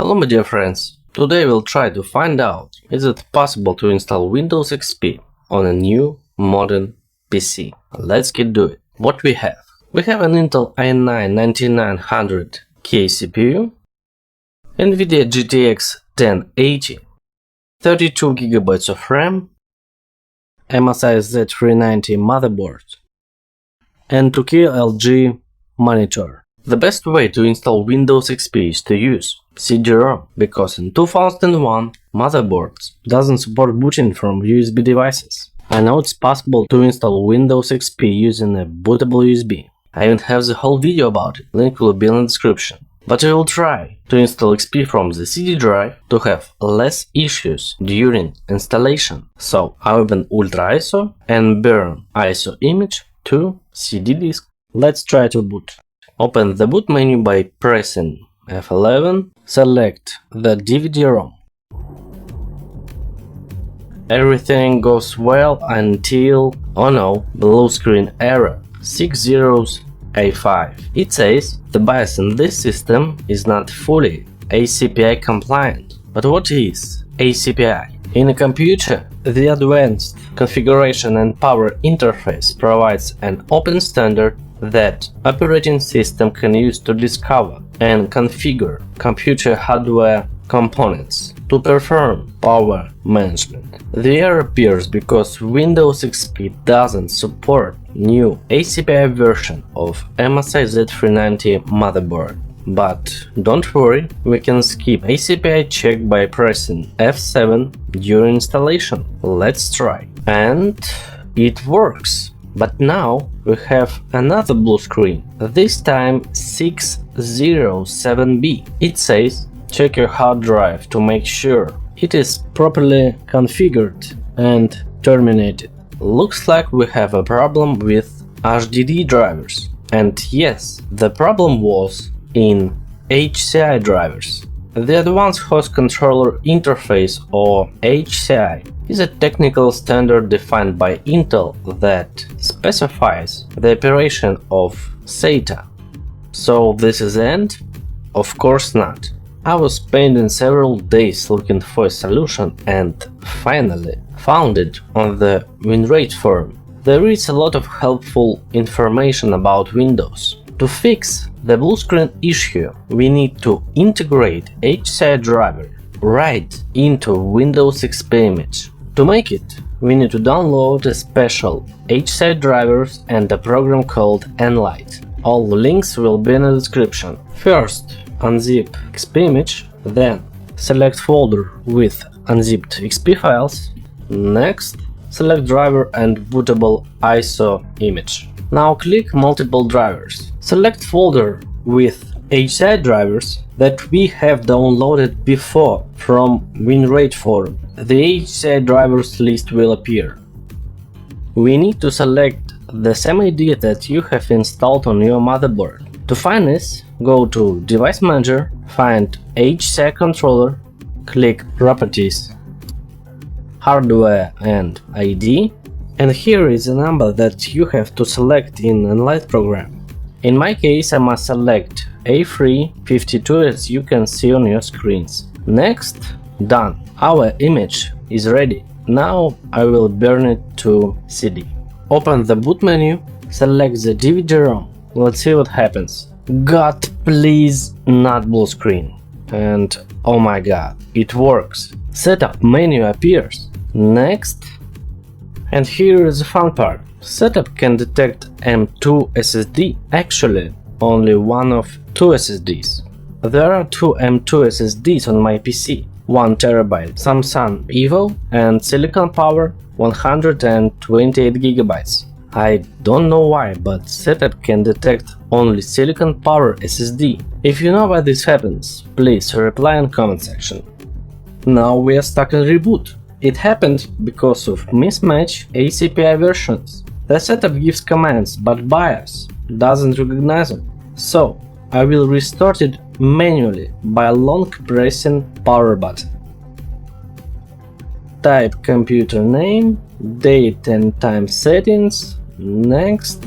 Hello my dear friends, today we'll try to find out is it possible to install Windows XP on a new modern PC. Let's get to it. What we have? We have an Intel i9-9900K CPU, NVIDIA GTX 1080, 32GB of RAM, MSI Z390 motherboard, and 2K LG monitor. The best way to install Windows XP is to use CD-ROM, because in 2001 motherboards doesn't support booting from USB devices. I know it's possible to install Windows XP using a bootable USB. I even have the whole video about it, link will be in the description. But I will try to install XP from the CD drive to have less issues during installation. So I open Ultra ISO and burn ISO image to CD disk. Let's try to boot. Open the boot menu by pressing F11, select the DVD-ROM. Everything goes well until, oh no, blue screen error, 60A5. It says the BIOS in this system is not fully ACPI compliant. But what is ACPI? In a computer, the Advanced Configuration and Power Interface provides an open standard that operating system can use to discover and configure computer hardware components to perform power management. The error appears because Windows XP doesn't support new ACPI version of MSI Z390 motherboard. But don't worry, we can skip ACPI check by pressing F7 during installation. Let's try. And it works. But now we have another blue screen, this time 607B. It says check your hard drive to make sure it is properly configured and terminated. Looks like we have a problem with HDD drivers. And yes, the problem was in HCI drivers. The Advanced Host Controller Interface, or HCI, is a technical standard defined by Intel that specifies the operation of SATA. So this is the end? Of course not. I was spending several days looking for a solution and finally found it on the WinRAID forum. There is a lot of helpful information about Windows. To fix the blue screen issue, we need to integrate HCI driver right into Windows XP image. To make it, we need to download a special HCI drivers and a program called Nlight. All the links will be in the description. First, unzip XP image, then select folder with unzipped XP files. Next, select driver and bootable ISO image. Now click multiple drivers. Select folder with HCI drivers that we have downloaded before from WinRAID forum. The HCI drivers list will appear. We need to select the same ID that you have installed on your motherboard. To find this, go to Device Manager, find HCI controller, click Properties, Hardware and ID, and here is a number that you have to select in Nlight program. In my case, I must select A352 as you can see on your screens. Next, done. Our image is ready. Now I will burn it to CD. Open the boot menu, select the DVD-ROM. Let's see what happens. God, please, not blue screen. And oh my god, it works. Setup menu appears. Next. And here is the fun part. Setup can detect M2 SSD, actually only one of two SSDs. There are two M2 SSDs on my PC, 1TB Samsung Evo and Silicon Power 128GB. I don't know why, but Setup can detect only Silicon Power SSD. If you know why this happens, please reply in comment section. Now we are stuck in reboot. It happened because of mismatched ACPI versions. The setup gives commands, but BIOS doesn't recognize them. So I will restart it manually by long pressing power button. Type computer name, date and time settings, next.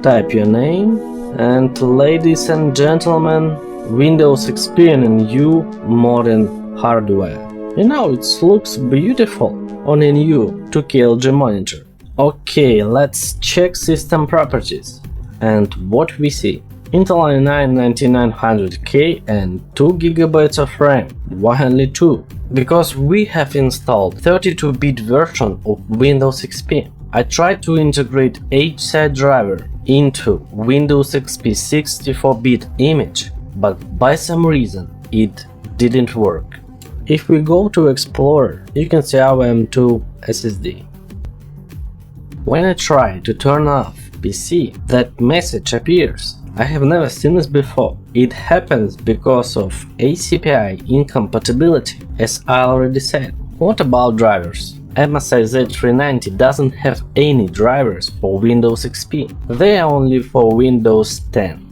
type your name, and ladies and gentlemen, Windows XP and new modern hardware. You know, it looks beautiful on a new 2K LG monitor. Okay, let's check system properties. And what we see: Intel i9-9900K and 2GB of RAM, why only 2? Because we have installed 32-bit version of Windows XP. I tried to integrate HCI driver into Windows XP 64-bit image, but by some reason it didn't work. If we go to Explorer, you can see our M2 SSD. When I try to turn off PC, that message appears. I have never seen this before. It happens because of ACPI incompatibility, as I already said. What about drivers? MSI Z390 doesn't have any drivers for Windows XP. They are only for Windows 10.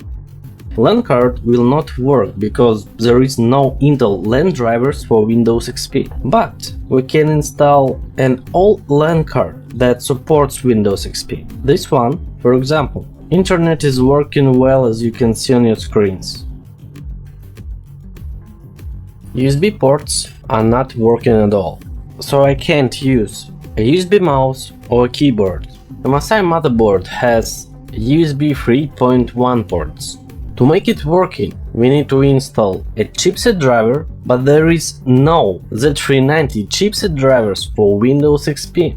LAN card will not work because there is no Intel LAN drivers for Windows XP. But we can install an old LAN card that supports Windows XP. This one, for example. Internet is working well, as you can see on your screens. USB ports are not working at all, so I can't use a USB mouse or a keyboard. The MSI motherboard has USB 3.1 ports. To make it working, we need to install a chipset driver, but there is no Z390 chipset drivers for Windows XP.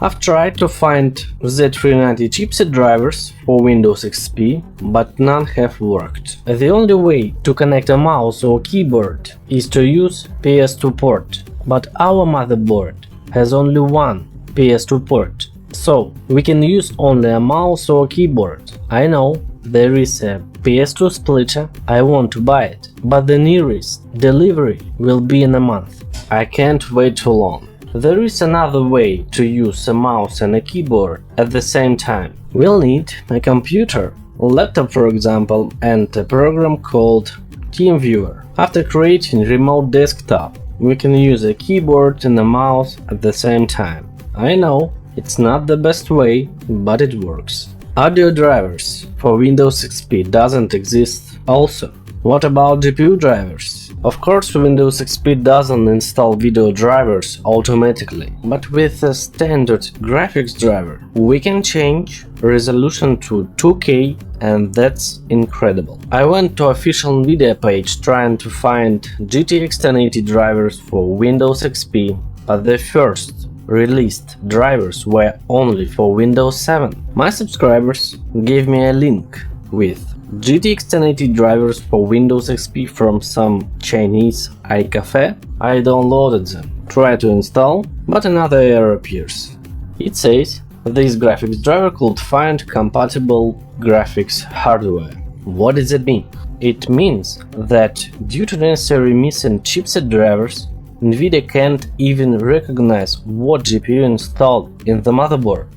I've tried to find Z390 chipset drivers for Windows XP, but none have worked. The only way to connect a mouse or keyboard is to use PS2 port, but our motherboard has only one PS2 port, so we can use only a mouse or keyboard. I know there is a PS2 splitter, I want to buy it, but the nearest delivery will be in a month. I can't wait too long. There is another way to use a mouse and a keyboard at the same time. We'll need a computer, a laptop for example, and a program called TeamViewer. After creating remote desktop, we can use a keyboard and a mouse at the same time. I know, it's not the best way, but it works. Audio drivers for Windows XP doesn't exist also. What about GPU drivers? Of course, Windows XP doesn't install video drivers automatically, but with a standard graphics driver, we can change resolution to 2K, and that's incredible. I went to official Nvidia page trying to find GTX 1080 drivers for Windows XP, but the first released drivers were only for Windows 7. My subscribers gave me a link with GTX 1080 drivers for Windows XP from some Chinese iCafe. I downloaded them, tried to install, but another error appears. It says this graphics driver could find compatible graphics hardware. What does it mean? It means that due to necessary missing chipset drivers, Nvidia can't even recognize what GPU installed in the motherboard.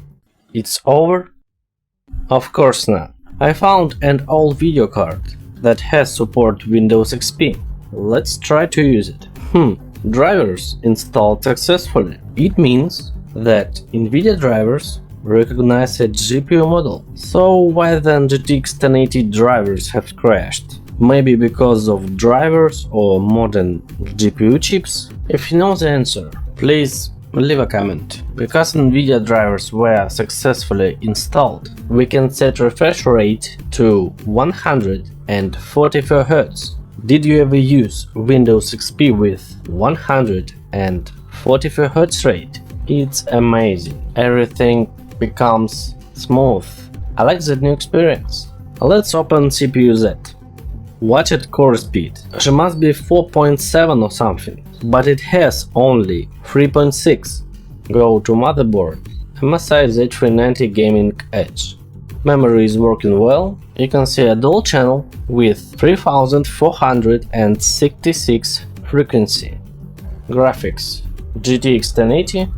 It's over? Of course not. I found an old video card that has support Windows XP. Let's try to use it. Drivers installed successfully. It means that Nvidia drivers recognize a GPU model. So why then GTX 1080 drivers have crashed? Maybe because of drivers or modern GPU chips? If you know the answer, please leave a comment. Because Nvidia drivers were successfully installed, we can set refresh rate to 144 Hz. Did you ever use Windows XP with 144 Hz rate? It's amazing. Everything becomes smooth. I like that new experience. Let's open CPU-Z. Watch it core speed. She must be 4.7 or something, but it has only 3.6. Go to motherboard. MSI Z390 Gaming Edge. Memory is working well. You can see a dual channel with 3466 frequency. Graphics. GTX 1080.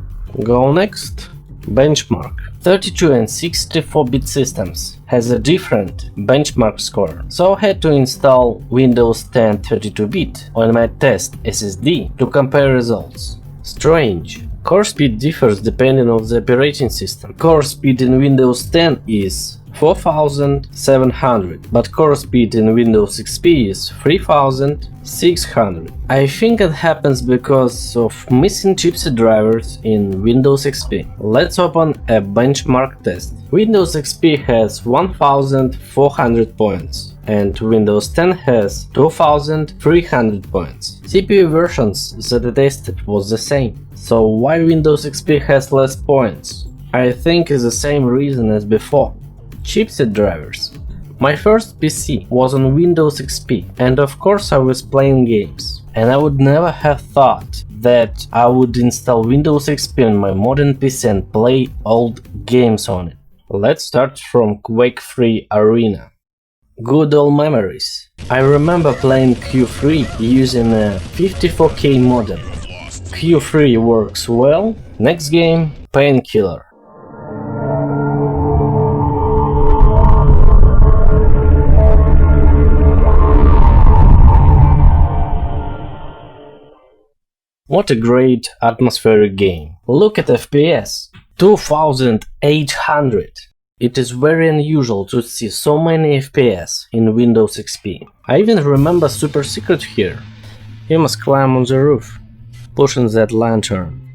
Go next. Benchmark. 32 and 64-bit systems has a different benchmark score, so I had to install Windows 10 32-bit on my test SSD to compare results. Strange. Core speed differs depending on the operating system. Core speed in Windows 10 is 4700, but core speed in Windows XP is 3600. I think it happens because of missing chipset drivers in Windows XP. Let's open a benchmark test. Windows XP has 1400 points and Windows 10 has 2300 points. CPU versions that I tested was the same. So why Windows XP has less points? I think it's the same reason as before. Chipset drivers. My first PC was on Windows XP and of course I was playing games. And I would never have thought that I would install Windows XP on my modern PC and play old games on it. Let's start from Quake 3 Arena. Good old memories. I remember playing Q3 using a 54K modem. Q3 works well. Next game, Painkiller. What a great atmospheric game. Look at FPS. 2800. It is very unusual to see so many FPS in Windows XP. I even remember super secret here. You must climb on the roof, pushing that lantern.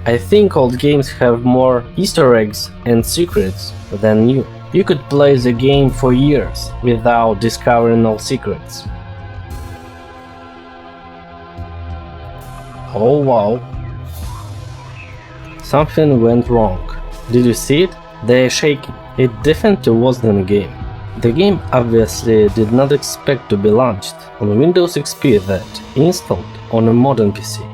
I think old games have more Easter eggs and secrets than new. You could play the game for years without discovering all secrets. Oh wow. Something went wrong. Did you see it? They are shaking. It definitely wasn't a game. The game obviously did not expect to be launched on Windows XP that installed on a modern PC.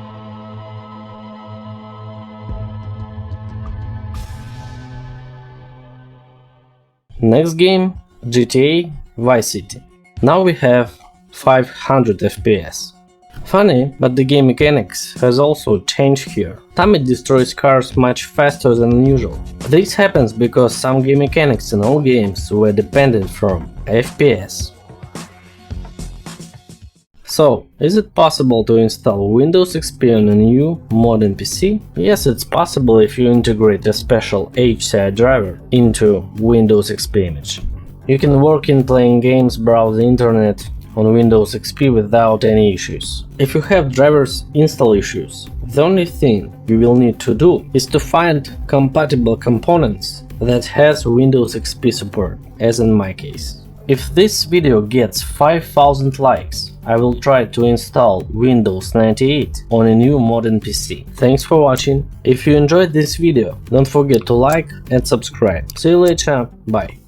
Next game, GTA Vice City. Now we have 500 FPS. Funny, but the game mechanics has also changed here. Time it destroys cars much faster than usual. This happens because some game mechanics in all games were dependent from FPS. So, is it possible to install Windows XP on a new modern PC? Yes, it's possible if you integrate a special HCI driver into Windows XP image. You can work in playing games, browse the internet on Windows XP without any issues. If you have drivers install issues, the only thing you will need to do is to find compatible components that has Windows XP support, as in my case. If this video gets 5000 likes, I will try to install Windows 98 on a new modern PC. Thanks for watching. If you enjoyed this video, don't forget to like and subscribe. See you later. Bye.